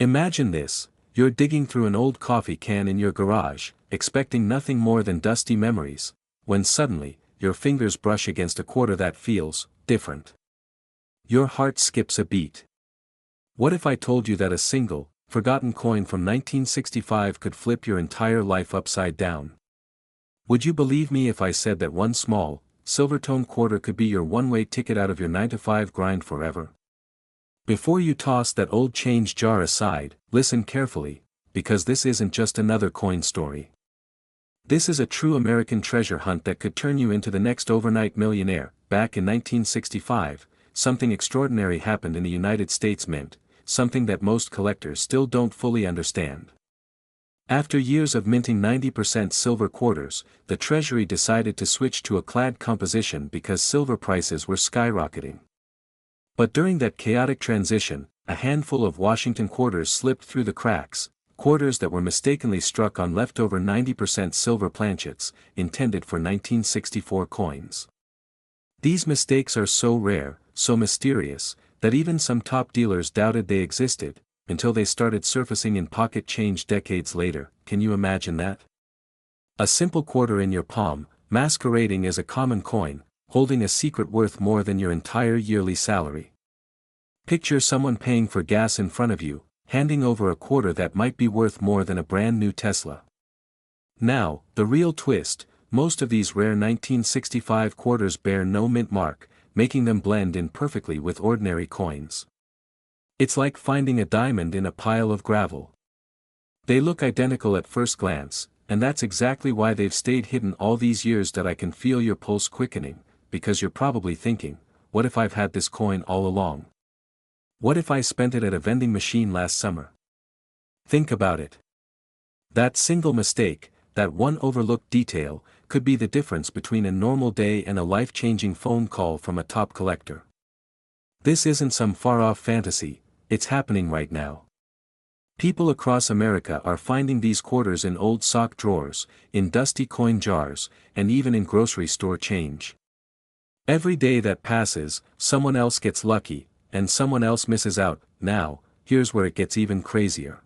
Imagine this, you're digging through an old coffee can in your garage, expecting nothing more than dusty memories, when suddenly, your fingers brush against a quarter that feels different. Your heart skips a beat. What if I told you that a single, forgotten coin from 1965 could flip your entire life upside down? Would you believe me if I said that one small, silver-tone quarter could be your one-way ticket out of your 9-to-5 grind forever? Before you toss that old change jar aside, listen carefully, because this isn't just another coin story. This is a true American treasure hunt that could turn you into the next overnight millionaire. Back in 1965, something extraordinary happened in the United States Mint, something that most collectors still don't fully understand. After years of minting 90% silver quarters, the Treasury decided to switch to a clad composition because silver prices were skyrocketing. But during that chaotic transition, a handful of Washington quarters slipped through the cracks, quarters that were mistakenly struck on leftover 90% silver planchets, intended for 1964 coins. These mistakes are so rare, so mysterious, that even some top dealers doubted they existed, until they started surfacing in pocket change decades later. Can you imagine that? A simple quarter in your palm, masquerading as a common coin, holding a secret worth more than your entire yearly salary. Picture someone paying for gas in front of you, handing over a quarter that might be worth more than a brand new Tesla. Now, the real twist: most of these rare 1965 quarters bear no mint mark, making them blend in perfectly with ordinary coins. It's like finding a diamond in a pile of gravel. They look identical at first glance, and that's exactly why they've stayed hidden all these years. That I can feel your pulse quickening, because you're probably thinking, what if I've had this coin all along? What if I spent it at a vending machine last summer? Think about it. That single mistake, that one overlooked detail, could be the difference between a normal day and a life-changing phone call from a top collector. This isn't some far-off fantasy, it's happening right now. People across America are finding these quarters in old sock drawers, in dusty coin jars, and even in grocery store change. Every day that passes, someone else gets lucky, and someone else misses out. Now, here's where it gets even crazier.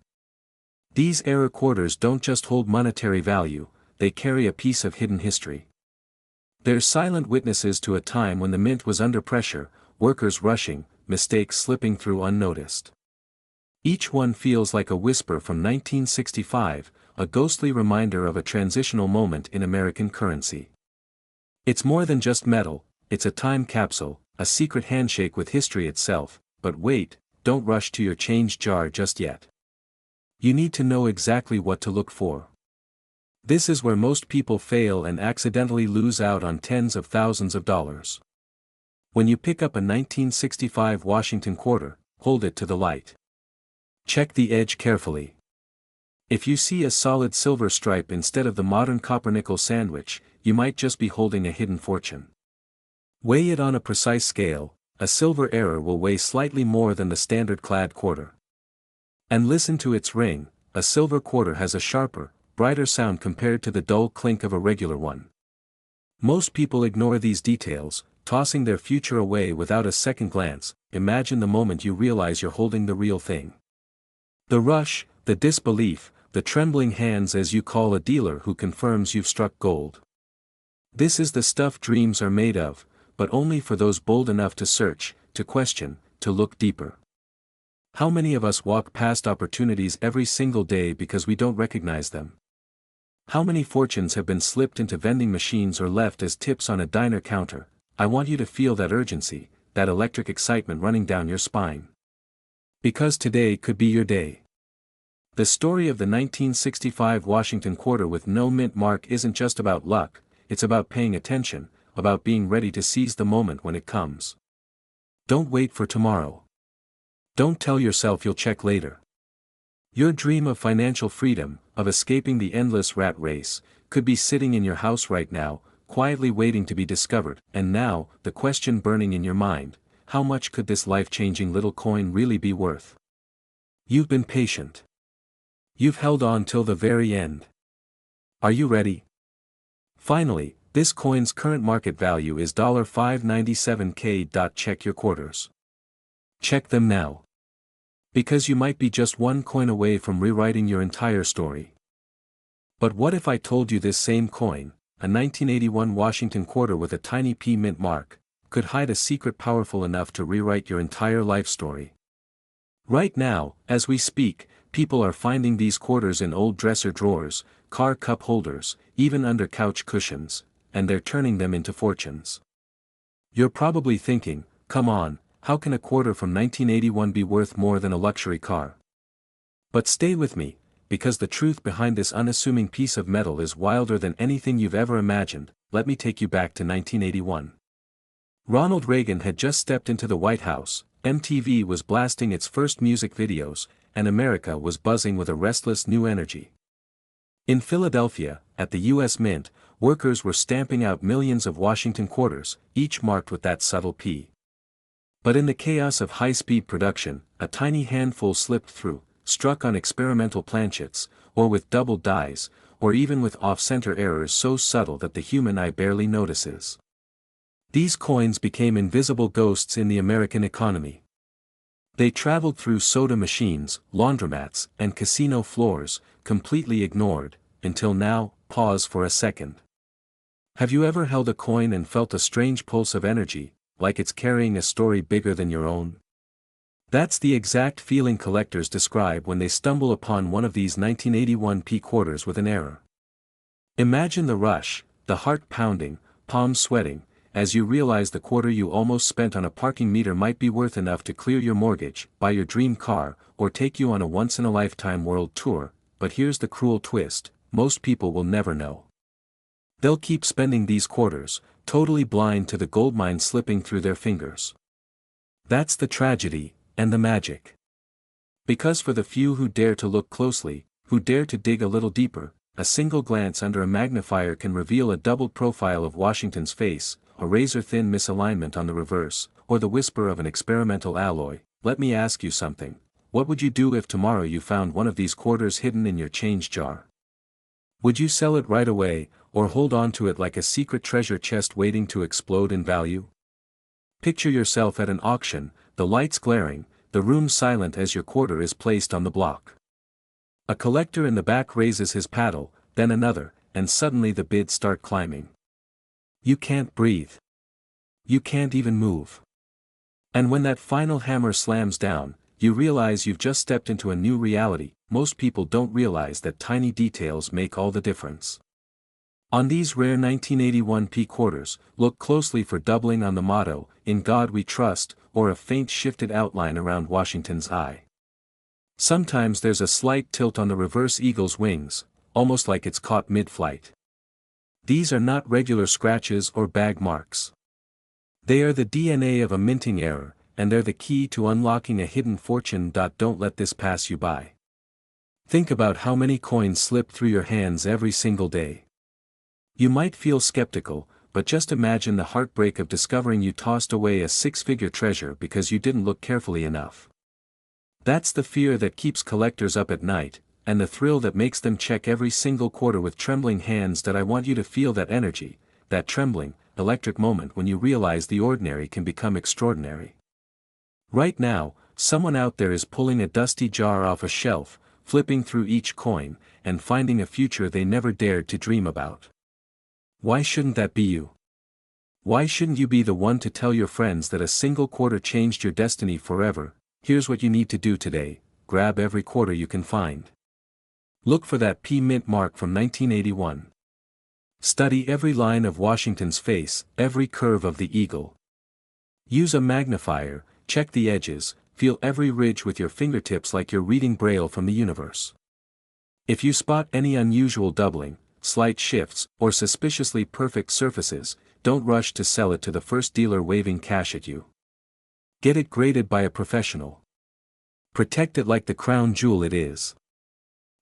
These era quarters don't just hold monetary value, they carry a piece of hidden history. They're silent witnesses to a time when the mint was under pressure, workers rushing, mistakes slipping through unnoticed. Each one feels like a whisper from 1965, a ghostly reminder of a transitional moment in American currency. It's more than just metal, it's a time capsule, a secret handshake with history itself. But wait, don't rush to your change jar just yet. You need to know exactly what to look for. This is where most people fail and accidentally lose out on tens of thousands of dollars. When you pick up a 1965 Washington quarter, hold it to the light. Check the edge carefully. If you see a solid silver stripe instead of the modern copper-nickel sandwich, you might just be holding a hidden fortune. Weigh it on a precise scale. A silver error will weigh slightly more than the standard clad quarter. And listen to its ring. A silver quarter has a sharper, brighter sound compared to the dull clink of a regular one. Most people ignore these details, tossing their future away without a second glance. Imagine the moment you realize you're holding the real thing. The rush, the disbelief, the trembling hands as you call a dealer who confirms you've struck gold. This is the stuff dreams are made of, but only for those bold enough to search, to question, to look deeper. How many of us walk past opportunities every single day because we don't recognize them? How many fortunes have been slipped into vending machines or left as tips on a diner counter? I want you to feel that urgency, that electric excitement running down your spine. Because today could be your day. The story of the 1965 Washington quarter with no mint mark isn't just about luck, it's about paying attention, about being ready to seize the moment when it comes. Don't wait for tomorrow. Don't tell yourself you'll check later. Your dream of financial freedom, of escaping the endless rat race, could be sitting in your house right now, quietly waiting to be discovered. And now, the question burning in your mind: how much could this life-changing little coin really be worth? You've been patient. You've held on till the very end. Are you ready? Finally, this coin's current market value is $597K. Check your quarters. Check them now. Because you might be just one coin away from rewriting your entire story. But what if I told you this same coin, a 1981 Washington quarter with a tiny P mint mark, could hide a secret powerful enough to rewrite your entire life story? Right now, as we speak, people are finding these quarters in old dresser drawers, car cup holders, even under couch cushions, and they're turning them into fortunes. You're probably thinking, come on, how can a quarter from 1981 be worth more than a luxury car? But stay with me, because the truth behind this unassuming piece of metal is wilder than anything you've ever imagined. Let me take you back to 1981. Ronald Reagan had just stepped into the White House, MTV was blasting its first music videos, and America was buzzing with a restless new energy. In Philadelphia, at the U.S. Mint, workers were stamping out millions of Washington quarters, each marked with that subtle P. But in the chaos of high-speed production, a tiny handful slipped through, struck on experimental planchets, or with double dies, or even with off-center errors so subtle that the human eye barely notices. These coins became invisible ghosts in the American economy. They traveled through soda machines, laundromats, and casino floors, completely ignored, until now. Pause for a second. Have you ever held a coin and felt a strange pulse of energy, like it's carrying a story bigger than your own? That's the exact feeling collectors describe when they stumble upon one of these 1981 P quarters with an error. Imagine the rush, the heart pounding, palms sweating, as you realize the quarter you almost spent on a parking meter might be worth enough to clear your mortgage, buy your dream car, or take you on a once-in-a-lifetime world tour. But here's the cruel twist: most people will never know. They'll keep spending these quarters, totally blind to the goldmine slipping through their fingers. That's the tragedy, and the magic. Because for the few who dare to look closely, who dare to dig a little deeper, a single glance under a magnifier can reveal a doubled profile of Washington's face, a razor-thin misalignment on the reverse, or the whisper of an experimental alloy. Let me ask you something. What would you do if tomorrow you found one of these quarters hidden in your change jar? Would you sell it right away, or hold on to it like a secret treasure chest waiting to explode in value? Picture yourself at an auction, the lights glaring, the room silent as your quarter is placed on the block. A collector in the back raises his paddle, then another, and suddenly the bids start climbing. You can't breathe. You can't even move. And when that final hammer slams down, you realize you've just stepped into a new reality. Most people don't realize that tiny details make all the difference. On these rare 1981 P quarters, look closely for doubling on the motto, "In God We Trust," or a faint shifted outline around Washington's eye. Sometimes there's a slight tilt on the reverse eagle's wings, almost like it's caught mid-flight. These are not regular scratches or bag marks. They are the DNA of a minting error, and they're the key to unlocking a hidden fortune. Don't let this pass you by. Think about how many coins slip through your hands every single day. You might feel skeptical, but just imagine the heartbreak of discovering you tossed away a six-figure treasure because you didn't look carefully enough. That's the fear that keeps collectors up at night, and the thrill that makes them check every single quarter with trembling hands. I want you to feel that energy, that trembling, electric moment when you realize the ordinary can become extraordinary. Right now, someone out there is pulling a dusty jar off a shelf, flipping through each coin, and finding a future they never dared to dream about. Why shouldn't that be you? Why shouldn't you be the one to tell your friends that a single quarter changed your destiny forever? Here's what you need to do today: grab every quarter you can find. Look for that P mint mark from 1981. Study every line of Washington's face, every curve of the eagle. Use a magnifier, check the edges, feel every ridge with your fingertips like you're reading Braille from the universe. If you spot any unusual doubling, slight shifts, or suspiciously perfect surfaces, don't rush to sell it to the first dealer waving cash at you. Get it graded by a professional. Protect it like the crown jewel it is.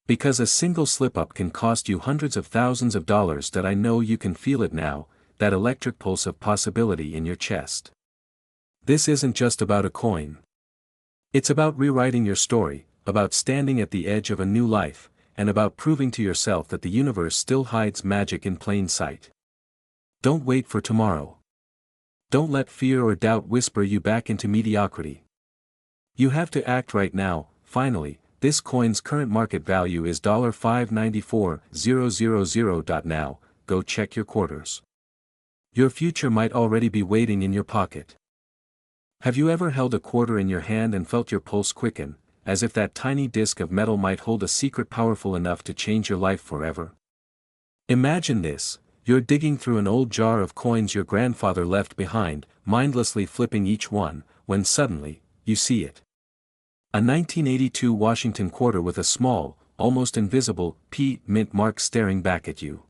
Because a single slip-up can cost you hundreds of thousands of dollars. I know you can feel it now, that electric pulse of possibility in your chest. This isn't just about a coin. It's about rewriting your story, about standing at the edge of a new life, and about proving to yourself that the universe still hides magic in plain sight. Don't wait for tomorrow. Don't let fear or doubt whisper you back into mediocrity. You have to act right now. Finally, this coin's current market value is $594,000. Now, go check your quarters. Your future might already be waiting in your pocket. Have you ever held a quarter in your hand and felt your pulse quicken, as if that tiny disc of metal might hold a secret powerful enough to change your life forever? Imagine this: you're digging through an old jar of coins your grandfather left behind, mindlessly flipping each one, when suddenly, you see it. A 1982 Washington quarter with a small, almost invisible, P mint mark staring back at you.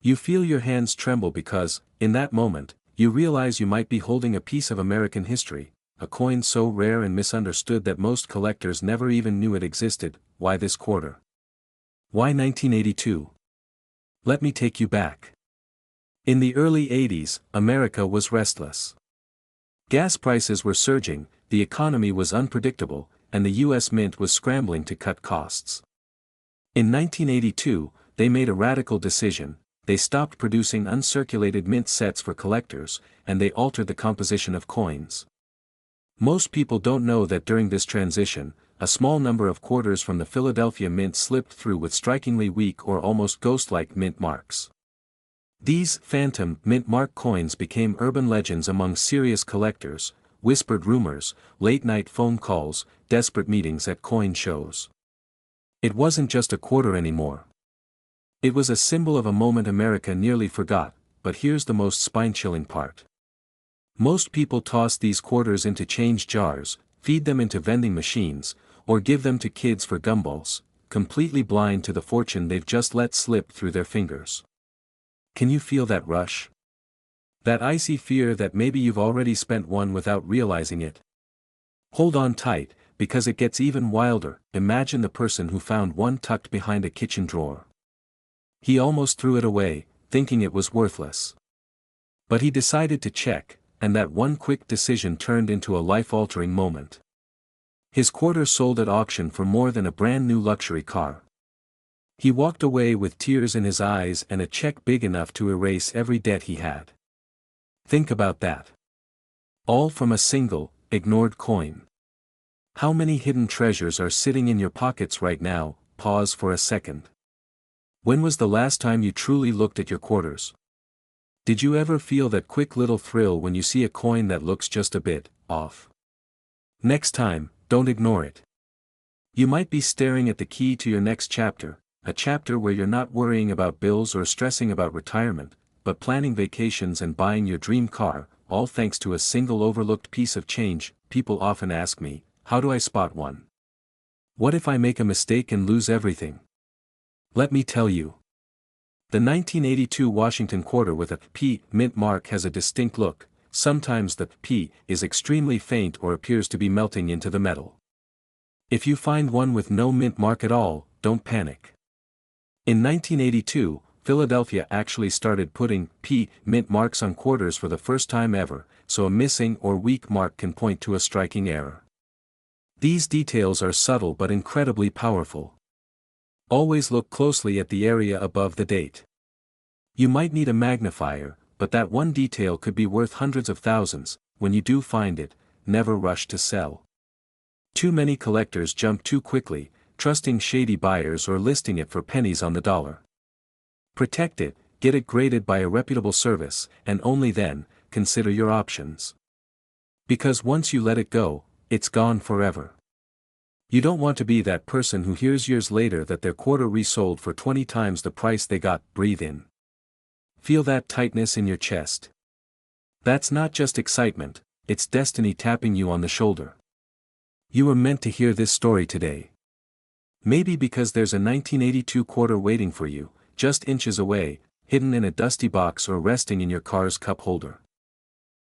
You feel your hands tremble because, in that moment, you realize you might be holding a piece of American history, a coin so rare and misunderstood that most collectors never even knew it existed. Why this quarter? Why 1982? Let me take you back. In the early 80s, America was restless. Gas prices were surging, the economy was unpredictable, and the U.S. Mint was scrambling to cut costs. In 1982, they made a radical decision: they stopped producing uncirculated mint sets for collectors, and they altered the composition of coins. Most people don't know that during this transition, a small number of quarters from the Philadelphia Mint slipped through with strikingly weak or almost ghost-like mint marks. These phantom mint mark coins became urban legends among serious collectors: whispered rumors, late-night phone calls, desperate meetings at coin shows. It wasn't just a quarter anymore. It was a symbol of a moment America nearly forgot, but here's the most spine-chilling part. Most people toss these quarters into change jars, feed them into vending machines, or give them to kids for gumballs, completely blind to the fortune they've just let slip through their fingers. Can you feel that rush? That icy fear that maybe you've already spent one without realizing it? Hold on tight, because it gets even wilder. Imagine the person who found one tucked behind a kitchen drawer. He almost threw it away, thinking it was worthless. But he decided to check, and that one quick decision turned into a life-altering moment. His quarter sold at auction for more than a brand-new luxury car. He walked away with tears in his eyes and a check big enough to erase every debt he had. Think about that. All from a single, ignored coin. How many hidden treasures are sitting in your pockets right now? Pause for a second. When was the last time you truly looked at your quarters? Did you ever feel that quick little thrill when you see a coin that looks just a bit off? Next time, don't ignore it. You might be staring at the key to your next chapter, a chapter where you're not worrying about bills or stressing about retirement, but planning vacations and buying your dream car, all thanks to a single overlooked piece of change. People often ask me, how do I spot one? What if I make a mistake and lose everything? Let me tell you. The 1982 Washington quarter with a P mint mark has a distinct look. Sometimes the P is extremely faint or appears to be melting into the metal. If you find one with no mint mark at all, don't panic. In 1982, Philadelphia actually started putting P mint marks on quarters for the first time ever, so a missing or weak mark can point to a striking error. These details are subtle but incredibly powerful. Always look closely at the area above the date. You might need a magnifier, but that one detail could be worth hundreds of thousands. When you do find it, never rush to sell. Too many collectors jump too quickly, trusting shady buyers or listing it for pennies on the dollar. Protect it, get it graded by a reputable service, and only then, consider your options. Because once you let it go, it's gone forever. You don't want to be that person who hears years later that their quarter resold for 20 times the price they got. Breathe in. Feel that tightness in your chest. That's not just excitement, it's destiny tapping you on the shoulder. You were meant to hear this story today. Maybe because there's a 1982 quarter waiting for you, just inches away, hidden in a dusty box or resting in your car's cup holder.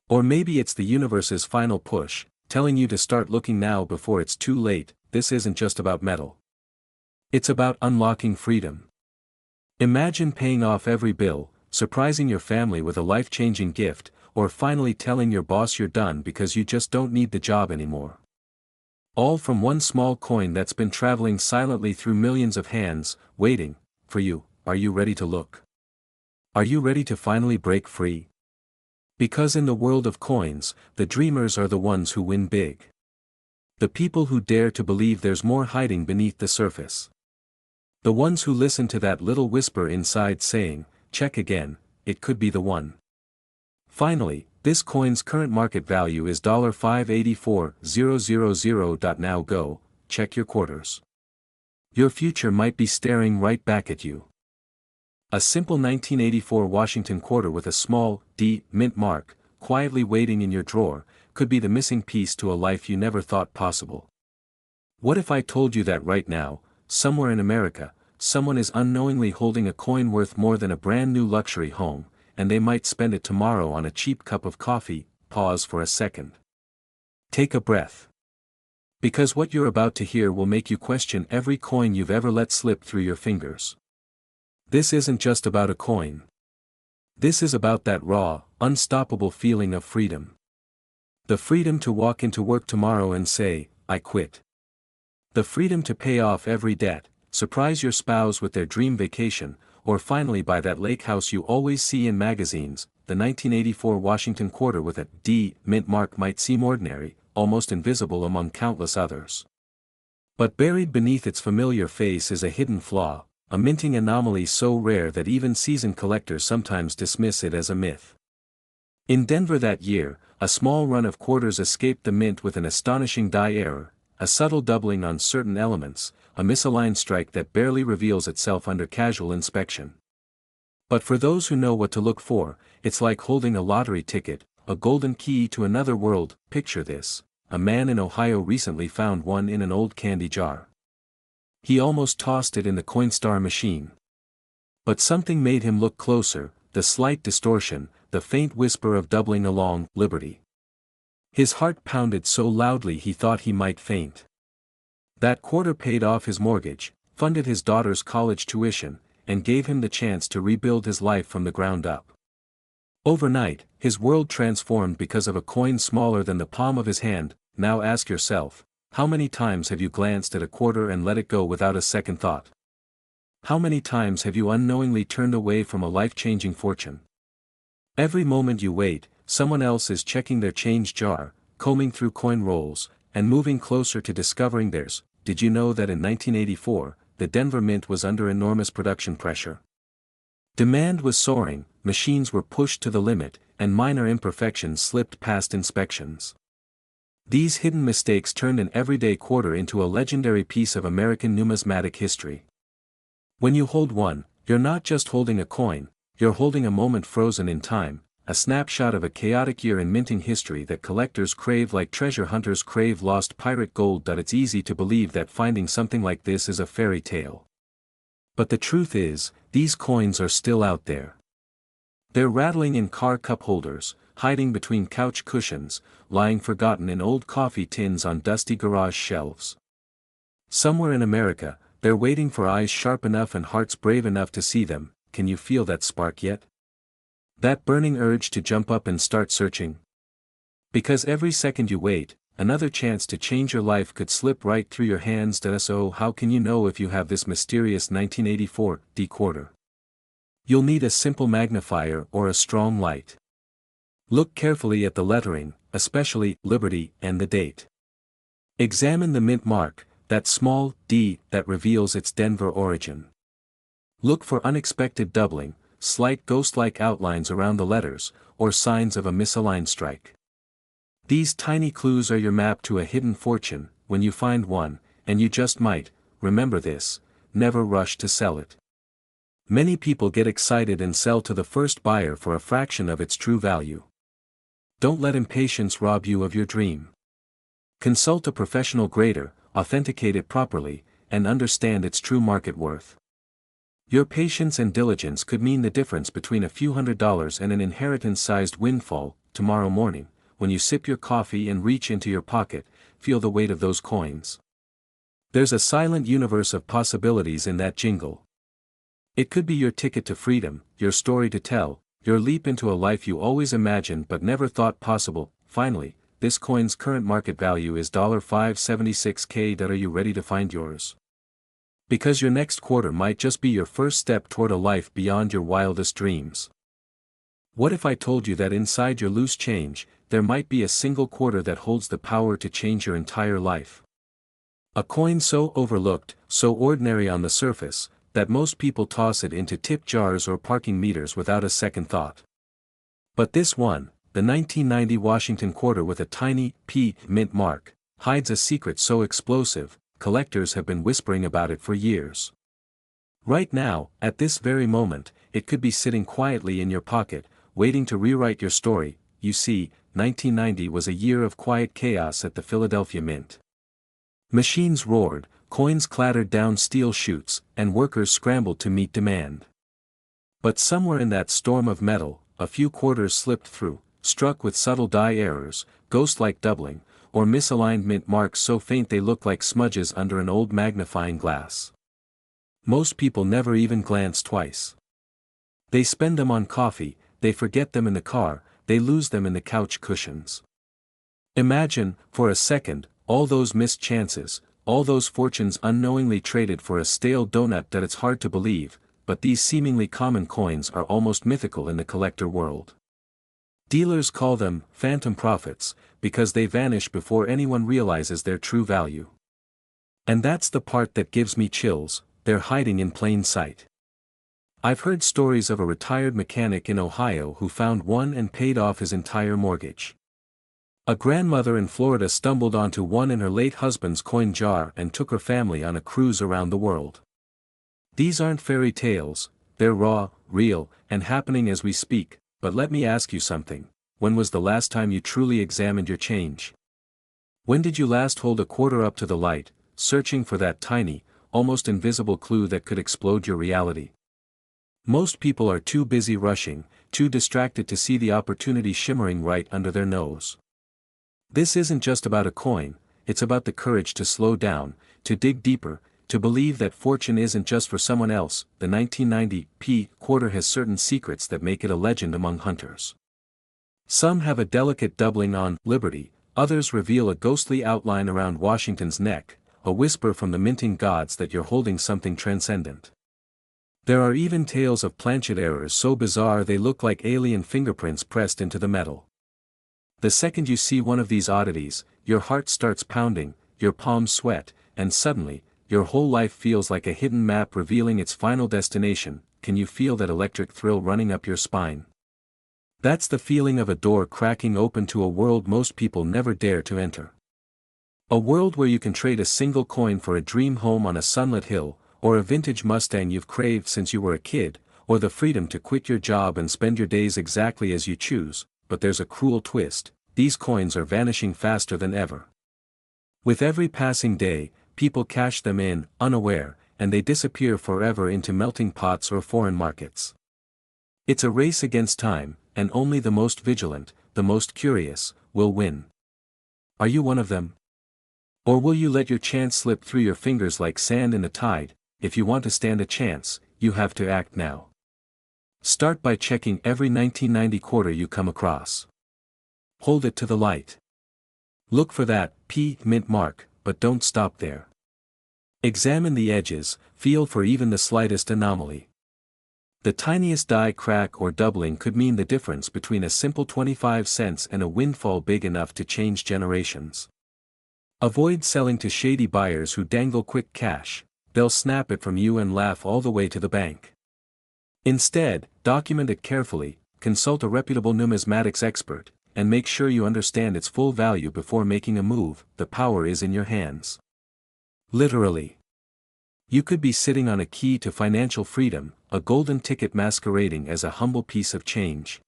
Or maybe it's the universe's final push, telling you to start looking now before it's too late. This isn't just about metal. It's about unlocking freedom. Imagine paying off every bill, surprising your family with a life-changing gift, or finally telling your boss you're done because you just don't need the job anymore. All from one small coin that's been traveling silently through millions of hands, waiting for you. Are you ready to look? Are you ready to finally break free? Because in the world of coins, the dreamers are the ones who win big. The people who dare to believe there's more hiding beneath the surface. The ones who listen to that little whisper inside saying, check again, it could be the one. Finally, this coin's current market value is $584,000. Now go, check your quarters. Your future might be staring right back at you. A simple 1984 Washington quarter with a small, D, mint mark, quietly waiting in your drawer, could be the missing piece to a life you never thought possible. What if I told you that right now, somewhere in America, someone is unknowingly holding a coin worth more than a brand new luxury home, and they might spend it tomorrow on a cheap cup of coffee? Pause for a second. Take a breath. Because what you're about to hear will make you question every coin you've ever let slip through your fingers. This isn't just about a coin. This is about that raw, unstoppable feeling of freedom. The freedom to walk into work tomorrow and say, I quit. The freedom to pay off every debt, surprise your spouse with their dream vacation, or finally buy that lake house you always see in magazines. The 1984 Washington quarter with a D mint mark might seem ordinary, almost invisible among countless others. But buried beneath its familiar face is a hidden flaw, a minting anomaly so rare that even seasoned collectors sometimes dismiss it as a myth. In Denver that year, a small run of quarters escaped the mint with an astonishing die error, a subtle doubling on certain elements, a misaligned strike that barely reveals itself under casual inspection. But for those who know what to look for, it's like holding a lottery ticket, a golden key to another world. Picture this: a man in Ohio recently found one in an old candy jar. He almost tossed it in the Coinstar machine. But something made him look closer, the slight distortion, the faint whisper of doubling along Liberty. His heart pounded so loudly he thought he might faint. That quarter paid off his mortgage, funded his daughter's college tuition, and gave him the chance to rebuild his life from the ground up. Overnight, his world transformed because of a coin smaller than the palm of his hand. Now ask yourself, how many times have you glanced at a quarter and let it go without a second thought? How many times have you unknowingly turned away from a life-changing fortune? Every moment you wait, someone else is checking their change jar, combing through coin rolls, and moving closer to discovering theirs. Did you know that in 1984, the Denver Mint was under enormous production pressure? Demand was soaring, machines were pushed to the limit, and minor imperfections slipped past inspections. These hidden mistakes turned an everyday quarter into a legendary piece of American numismatic history. When you hold one, you're not just holding a coin, you're holding a moment frozen in time, a snapshot of a chaotic year in minting history that collectors crave like treasure hunters crave lost pirate gold. It's easy to believe that finding something like this is a fairy tale. But the truth is, these coins are still out there. They're rattling in car cup holders, hiding between couch cushions, lying forgotten in old coffee tins on dusty garage shelves. Somewhere in America, they're waiting for eyes sharp enough and hearts brave enough to see them. Can you feel that spark yet? That burning urge to jump up and start searching? Because every second you wait, another chance to change your life could slip right through your hands. So how can you know if you have this mysterious 1984 D quarter? You'll need a simple magnifier or a strong light. Look carefully at the lettering, especially Liberty and the date. Examine the mint mark, that small D that reveals its Denver origin. Look for unexpected doubling, slight ghost-like outlines around the letters, or signs of a misaligned strike. These tiny clues are your map to a hidden fortune. When you find one, and you just might, remember this: never rush to sell it. Many people get excited and sell to the first buyer for a fraction of its true value. Don't let impatience rob you of your dream. Consult a professional grader, authenticate it properly, and understand its true market worth. Your patience and diligence could mean the difference between a few $100s and an inheritance-sized windfall. Tomorrow morning, when you sip your coffee and reach into your pocket, feel the weight of those coins. There's a silent universe of possibilities in that jingle. It could be your ticket to freedom, your story to tell, your leap into a life you always imagined but never thought possible. Finally, this coin's current market value is $576K. Are you ready to find yours? Because your next quarter might just be your first step toward a life beyond your wildest dreams. What if I told you that inside your loose change, there might be a single quarter that holds the power to change your entire life? A coin so overlooked, so ordinary on the surface, that most people toss it into tip jars or parking meters without a second thought. But this one, the 1990 Washington quarter with a tiny P mint mark, hides a secret so explosive, collectors have been whispering about it for years. Right now, at this very moment, it could be sitting quietly in your pocket, waiting to rewrite your story. You see, 1990 was a year of quiet chaos at the Philadelphia Mint. Machines roared, coins clattered down steel chutes, and workers scrambled to meet demand. But somewhere in that storm of metal, a few quarters slipped through, struck with subtle die errors, ghost-like doubling, or misaligned mint marks so faint they look like smudges under an old magnifying glass. Most people never even glance twice. They spend them on coffee, they forget them in the car, they lose them in the couch cushions. Imagine, for a second, all those missed chances, all those fortunes unknowingly traded for a stale donut. That it's hard to believe, but these seemingly common coins are almost mythical in the collector world. Dealers call them phantom profits, because they vanish before anyone realizes their true value. And that's the part that gives me chills, they're hiding in plain sight. I've heard stories of a retired mechanic in Ohio who found one and paid off his entire mortgage. A grandmother in Florida stumbled onto one in her late husband's coin jar and took her family on a cruise around the world. These aren't fairy tales, they're raw, real, and happening as we speak. But let me ask you something, when was the last time you truly examined your change? When did you last hold a quarter up to the light, searching for that tiny, almost invisible clue that could explode your reality? Most people are too busy rushing, too distracted to see the opportunity shimmering right under their nose. This isn't just about a coin, it's about the courage to slow down, to dig deeper, to believe that fortune isn't just for someone else. The 1990 P quarter has certain secrets that make it a legend among hunters. Some have a delicate doubling on liberty, others reveal a ghostly outline around Washington's neck, a whisper from the minting gods that you're holding something transcendent. There are even tales of planchet errors so bizarre they look like alien fingerprints pressed into the metal. The second you see one of these oddities, your heart starts pounding, your palms sweat, and suddenly, your whole life feels like a hidden map revealing its final destination. Can you feel that electric thrill running up your spine? That's the feeling of a door cracking open to a world most people never dare to enter. A world where you can trade a single coin for a dream home on a sunlit hill, or a vintage Mustang you've craved since you were a kid, or the freedom to quit your job and spend your days exactly as you choose. But there's a cruel twist, these coins are vanishing faster than ever. With every passing day, people cash them in, unaware, and they disappear forever into melting pots or foreign markets. It's a race against time, and only the most vigilant, the most curious, will win. Are you one of them? Or will you let your chance slip through your fingers like sand in the tide? If you want to stand a chance, you have to act now. Start by checking every 1990 quarter you come across. Hold it to the light. Look for that P mint mark, but don't stop there. Examine the edges, feel for even the slightest anomaly. The tiniest die crack or doubling could mean the difference between a simple 25 cents and a windfall big enough to change generations. Avoid selling to shady buyers who dangle quick cash, they'll snap it from you and laugh all the way to the bank. Instead, document it carefully, consult a reputable numismatics expert, and make sure you understand its full value before making a move. The power is in your hands. Literally. You could be sitting on a key to financial freedom, a golden ticket masquerading as a humble piece of change.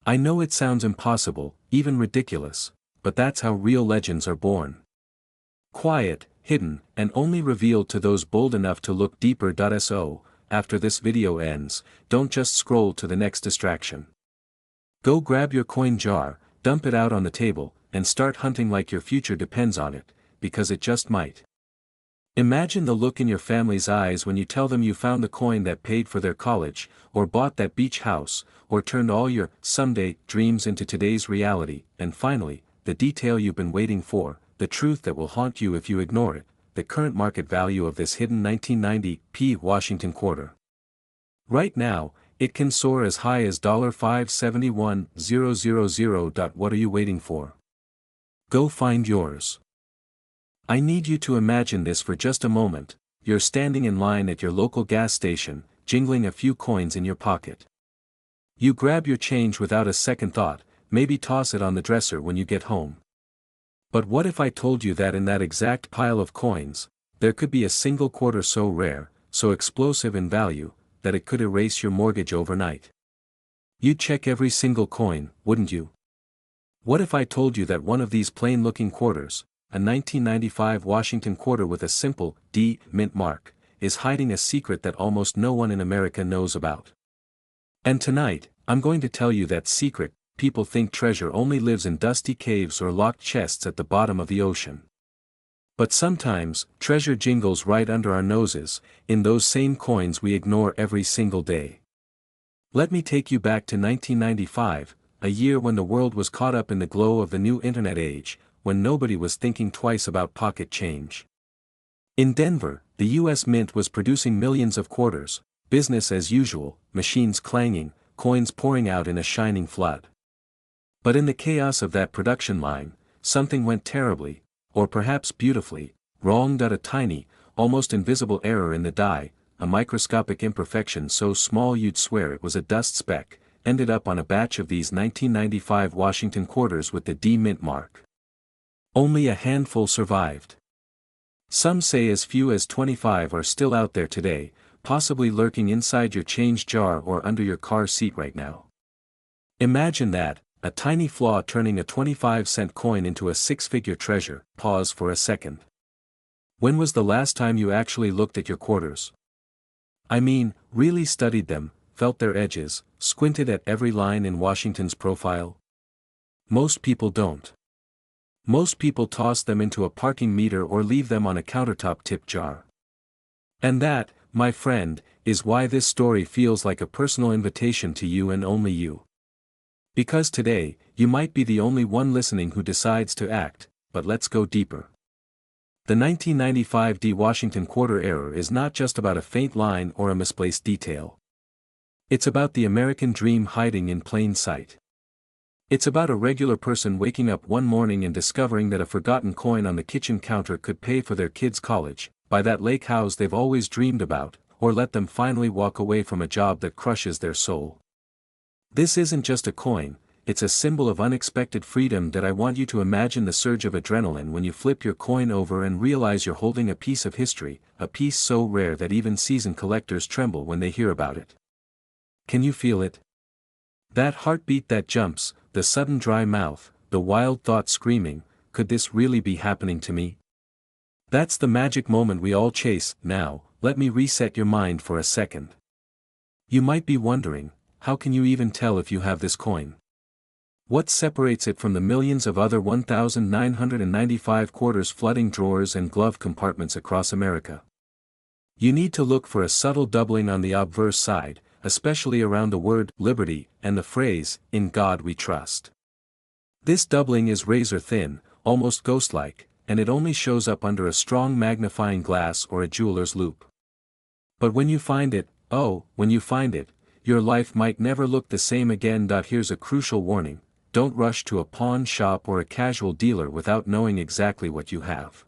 I know it sounds impossible, even ridiculous, but that's how real legends are born. Quiet, hidden, and only revealed to those bold enough to look deeper. So, after this video ends, don't just scroll to the next distraction. Go grab your coin jar, dump it out on the table, and start hunting like your future depends on it, because it just might. Imagine the look in your family's eyes when you tell them you found the coin that paid for their college, or bought that beach house, or turned all your someday dreams into today's reality. And finally, the detail you've been waiting for, the truth that will haunt you if you ignore it, the current market value of this hidden 1990 P Washington quarter. Right now, It can soar as high as $571,000. What are you waiting for? Go find yours. I need you to imagine this for just a moment. You're standing in line at your local gas station, jingling a few coins in your pocket. You grab your change without a second thought, maybe toss it on the dresser when you get home. But what if I told you that in that exact pile of coins, there could be a single quarter so rare, so explosive in value, that it could erase your mortgage overnight? You'd check every single coin, wouldn't you? What if I told you that one of these plain-looking quarters, a 1995 Washington quarter with a simple D mint mark, is hiding a secret that almost no one in America knows about? And tonight, I'm going to tell you that secret. People think treasure only lives in dusty caves or locked chests at the bottom of the ocean. But sometimes, treasure jingles right under our noses, in those same coins we ignore every single day. Let me take you back to 1995, a year when the world was caught up in the glow of the new internet age, when nobody was thinking twice about pocket change. In Denver, the US Mint was producing millions of quarters, business as usual, machines clanging, coins pouring out in a shining flood. But in the chaos of that production line, something went terribly, or perhaps beautifully, wrong. A tiny, almost invisible error in the die, a microscopic imperfection so small you'd swear it was a dust speck, ended up on a batch of these 1995 Washington quarters with the D mint mark. Only a handful survived. Some say as few as 25 are still out there today, possibly lurking inside your change jar or under your car seat right now. Imagine that. A tiny flaw turning a 25-cent coin into a six-figure treasure. Pause for a second. When was the last time you actually looked at your quarters? I mean, really studied them, felt their edges, squinted at every line in Washington's profile? Most people don't. Most people toss them into a parking meter or leave them on a countertop tip jar. And that, my friend, is why this story feels like a personal invitation to you and only you. Because today, you might be the only one listening who decides to act, but let's go deeper. The 1995 D Washington quarter error is not just about a faint line or a misplaced detail. It's about the American dream hiding in plain sight. It's about a regular person waking up one morning and discovering that a forgotten coin on the kitchen counter could pay for their kids' college, buy that lake house they've always dreamed about, or let them finally walk away from a job that crushes their soul. This isn't just a coin, it's a symbol of unexpected freedom. That I want you to imagine the surge of adrenaline when you flip your coin over and realize you're holding a piece of history, a piece so rare that even seasoned collectors tremble when they hear about it. Can you feel it? That heartbeat that jumps, the sudden dry mouth, the wild thought screaming, could this really be happening to me? That's the magic moment we all chase. Now, let me reset your mind for a second. You might be wondering, how can you even tell if you have this coin? What separates it from the millions of other 1,995 quarters flooding drawers and glove compartments across America? You need to look for a subtle doubling on the obverse side, especially around the word liberty and the phrase, "In God we trust." This doubling is razor thin, almost ghost-like, and it only shows up under a strong magnifying glass or a jeweler's loupe. But when you find it, your life might never look the same again. Here's a crucial warning: don't rush to a pawn shop or a casual dealer without knowing exactly what you have.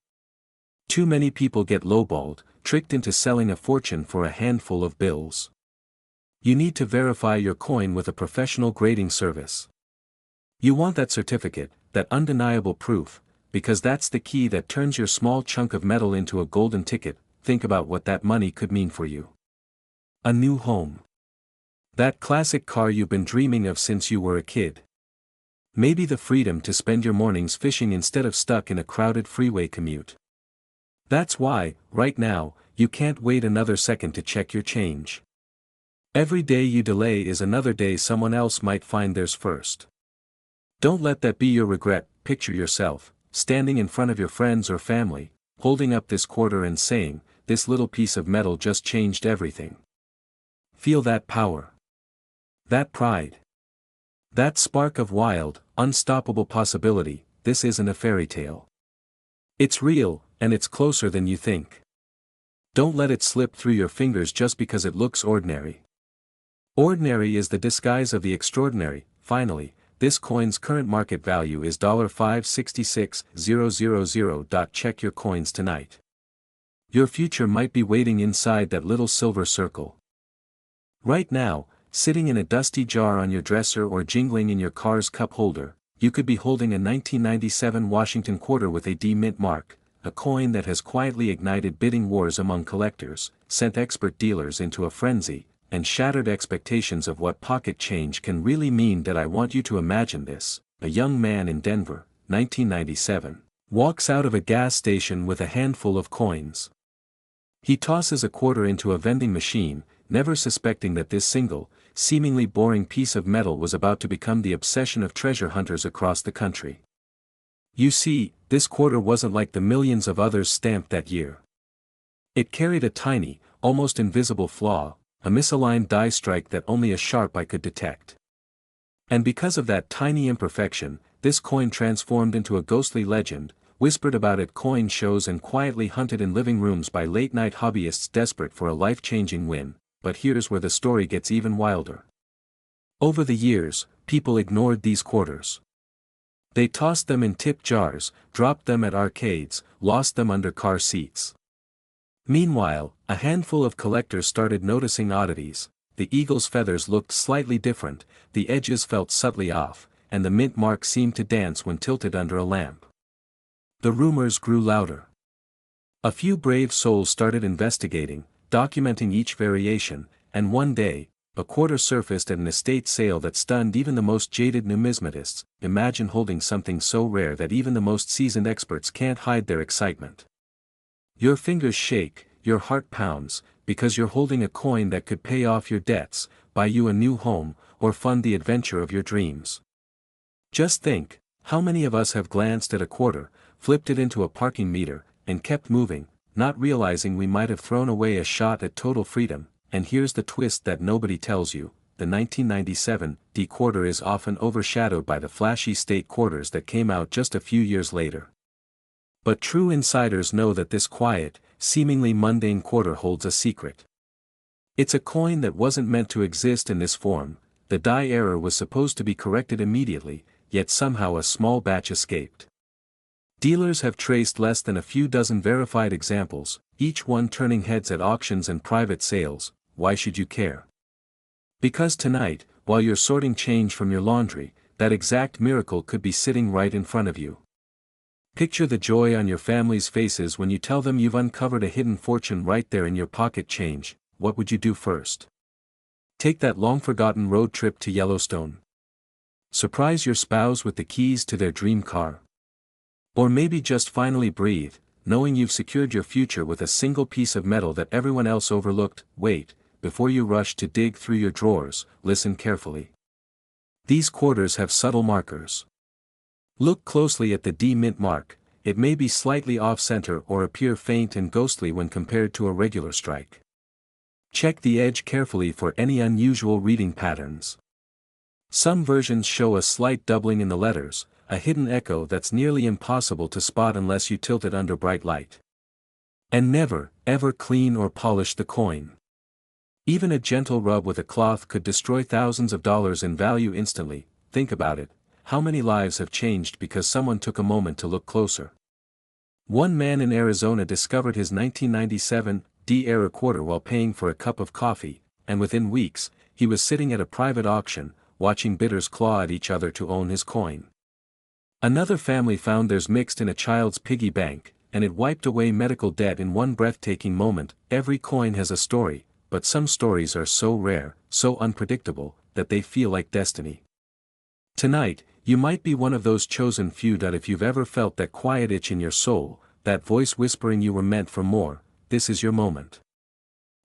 Too many people get lowballed, tricked into selling a fortune for a handful of bills. You need to verify your coin with a professional grading service. You want that certificate, that undeniable proof, because that's the key that turns your small chunk of metal into a golden ticket. Think about what that money could mean for you. A new home. That classic car you've been dreaming of since you were a kid. Maybe the freedom to spend your mornings fishing instead of stuck in a crowded freeway commute. That's why, right now, you can't wait another second to check your change. Every day you delay is another day someone else might find theirs first. Don't let that be your regret. Picture yourself, standing in front of your friends or family, holding up this quarter and saying, "This little piece of metal just changed everything." Feel that power. That pride. That spark of wild, unstoppable possibility. This isn't a fairy tale. It's real, and it's closer than you think. Don't let it slip through your fingers just because it looks ordinary. Ordinary is the disguise of the extraordinary. Finally, this coin's current market value is $566,000. Check your coins tonight. Your future might be waiting inside that little silver circle. Right now, sitting in a dusty jar on your dresser or jingling in your car's cup holder, you could be holding a 1997 Washington quarter with a D mint mark, a coin that has quietly ignited bidding wars among collectors, sent expert dealers into a frenzy, and shattered expectations of what pocket change can really mean. That I want you to imagine this: a young man in Denver, 1997, walks out of a gas station with a handful of coins. He tosses a quarter into a vending machine, never suspecting that this single, seemingly boring piece of metal was about to become the obsession of treasure hunters across the country. You see, this quarter wasn't like the millions of others stamped that year. It carried a tiny, almost invisible flaw, a misaligned die strike that only a sharp eye could detect. And because of that tiny imperfection, this coin transformed into a ghostly legend, whispered about at coin shows and quietly hunted in living rooms by late-night hobbyists desperate for a life-changing win. But here's where the story gets even wilder. Over the years, people ignored these quarters. They tossed them in tip jars, dropped them at arcades, lost them under car seats. Meanwhile, a handful of collectors started noticing oddities. The eagle's feathers looked slightly different, the edges felt subtly off, and the mint mark seemed to dance when tilted under a lamp. The rumors grew louder. A few brave souls started investigating, documenting each variation, and one day, a quarter surfaced at an estate sale that stunned even the most jaded numismatists. Imagine holding something so rare that even the most seasoned experts can't hide their excitement. Your fingers shake, your heart pounds, because you're holding a coin that could pay off your debts, buy you a new home, or fund the adventure of your dreams. Just think, how many of us have glanced at a quarter, flipped it into a parking meter, and kept moving, not realizing we might have thrown away a shot at total freedom. And here's the twist that nobody tells you: the 1997 D quarter is often overshadowed by the flashy state quarters that came out just a few years later. But true insiders know that this quiet, seemingly mundane quarter holds a secret. It's a coin that wasn't meant to exist in this form. The die error was supposed to be corrected immediately, yet somehow a small batch escaped. Dealers have traced less than a few dozen verified examples, each one turning heads at auctions and private sales. Why should you care? Because tonight, while you're sorting change from your laundry, that exact miracle could be sitting right in front of you. Picture the joy on your family's faces when you tell them you've uncovered a hidden fortune right there in your pocket change. What would you do first? Take that long-forgotten road trip to Yellowstone? Surprise your spouse with the keys to their dream car? Or maybe just finally breathe, knowing you've secured your future with a single piece of metal that everyone else overlooked? Wait, before you rush to dig through your drawers, listen carefully. These quarters have subtle markers. Look closely at the D mint mark. It may be slightly off-center or appear faint and ghostly when compared to a regular strike. Check the edge carefully for any unusual reading patterns. Some versions show a slight doubling in the letters, a hidden echo that's nearly impossible to spot unless you tilt it under bright light. And never, ever clean or polish the coin. Even a gentle rub with a cloth could destroy thousands of dollars in value instantly. Think about it. How many lives have changed because someone took a moment to look closer? One man in Arizona discovered his 1997 D-era quarter while paying for a cup of coffee, and within weeks, he was sitting at a private auction, watching bidders claw at each other to own his coin. Another family found theirs mixed in a child's piggy bank, and it wiped away medical debt in one breathtaking moment. Every coin has a story, but some stories are so rare, so unpredictable, that they feel like destiny. Tonight, you might be one of those chosen few. If you've ever felt that quiet itch in your soul, that voice whispering you were meant for more, this is your moment.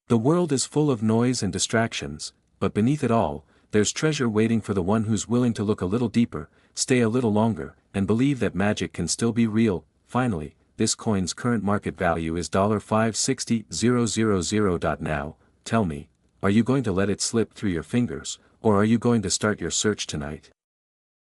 The world is full of noise and distractions, but beneath it all, there's treasure waiting for the one who's willing to look a little deeper, stay a little longer, and believe that magic can still be real. Finally, this coin's current market value is $560,000. Now, tell me, are you going to let it slip through your fingers, or are you going to start your search tonight?